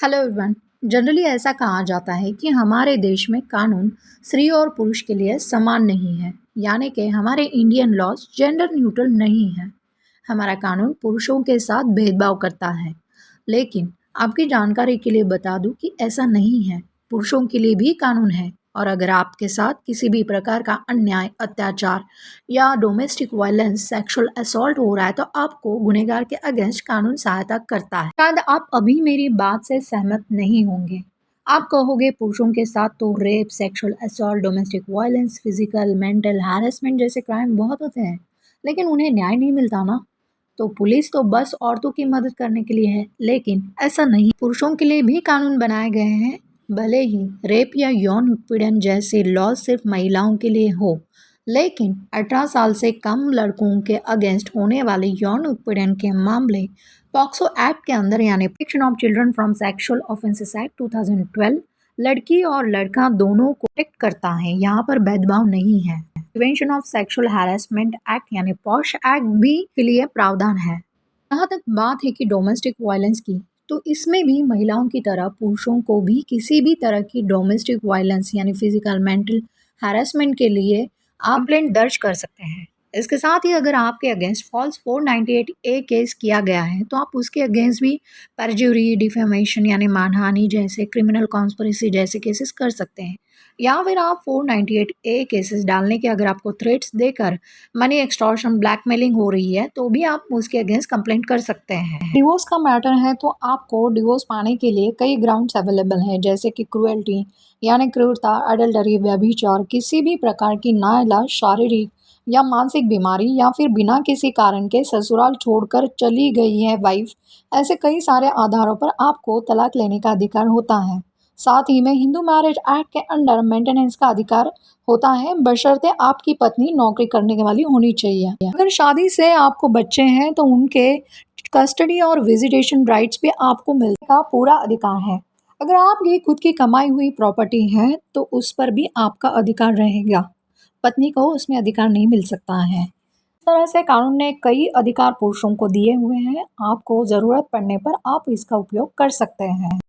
Hello everyone. Generally ऐसा कहा जाता है कि हमारे देश में कानून स्त्री और पुरुष के लिए समान नहीं है, यानी कि हमारे इंडियन लॉज जेंडर न्यूट्रल नहीं है। हमारा कानून पुरुषों के साथ भेदभाव करता है, लेकिन आपकी जानकारी के लिए बता दूं कि ऐसा नहीं है। पुरुषों के लिए भी कानून है, और अगर आपके साथ किसी भी प्रकार का अन्याय, अत्याचार या डोमेस्टिक वायलेंस, सेक्सुअल असॉल्ट हो रहा है तो आपको गुनहगार के अगेंस्ट कानून सहायता करता है। शायद आप अभी मेरी बात से सहमत नहीं होंगे। आप कहोगे पुरुषों के साथ तो rape, sexual assault, domestic violence, physical, mental harassment जैसे क्राइम बहुत होते हैं, लेकिन उन्हें न्याय नहीं मिलता ना। तो पुलिस तो बस औरतों की मदद करने के लिए है, लेकिन ऐसा नहीं। पुरुषों के लिए भी कानून बनाए गए हैं। भले ही रेप या यौन उत्पीड़न जैसे लॉ सिर्फ महिलाओं के लिए हो, लेकिन 18 साल से कम लड़कों के अगेंस्ट होने वाले यौन उत्पीड़न के मामले पॉक्सो एक्ट के अंदर, यानी protection of children from sexual offences act 2012, लड़की और लड़का दोनों को प्रोटेक्ट करता है। यहाँ पर भेदभाव नहीं है। Prevention of sexual harassment act यानी पॉश एक्ट भी के लिए प्रावधान है। जहाँ तक बात है कि डोमेस्टिक वायलेंस की, तो इसमें भी महिलाओं की तरह पुरुषों को भी किसी भी तरह की डोमेस्टिक वायलेंस यानी फिजिकल, मेंटल हैरेसमेंट के लिए आप कंप्लेंट दर्ज कर सकते हैं। इसके साथ ही अगर आपके अगेंस्ट फॉल्स 498 ए केस किया गया है तो आप उसके अगेंस्ट भी परजुरी, डिफेमेशन यानी मानहानि जैसे, क्रिमिनल कॉन्स्पिरेसी जैसे केसेस कर सकते हैं। या फिर आप 498 ए केसेस डालने के अगर आपको थ्रेट्स देकर मनी एक्सटॉर्शन, ब्लैकमेलिंग हो रही है तो भी आप उसके अगेंस्ट कंप्लेंट कर सकते हैं। डिवोर्स का मैटर है तो आपको डिवोर्स पाने के लिए कई ग्राउंड्स अवेलेबल हैं, जैसे कि क्रूएल्टी यानी क्रूरता, अडल्टरी, व्यभिचार, किसी भी प्रकार की नाइलाज शारीरिक या मानसिक बीमारी, या फिर बिना किसी कारण के ससुराल छोड़कर चली गई है वाइफ। ऐसे कई सारे आधारों पर आपको तलाक लेने का अधिकार होता है। साथ ही में हिंदू मैरिज एक्ट के अंडर मेंटेनेंस का अधिकार होता है, बशर्ते आपकी पत्नी नौकरी करने वाली होनी चाहिए। अगर शादी से आपको बच्चे हैं तो उनके कस्टडी और विजिटेशन राइट्स भी आपको मिलने का पूरा अधिकार है। अगर आपकी खुद की कमाई हुई प्रॉपर्टी है तो उस पर भी आपका अधिकार रहेगा। पत्नी को उसमें अधिकार नहीं मिल सकता है। इस तरह से कानून ने कई अधिकार पुरुषों को दिए हुए हैं। आपको ज़रूरत पड़ने पर आप इसका उपयोग कर सकते हैं।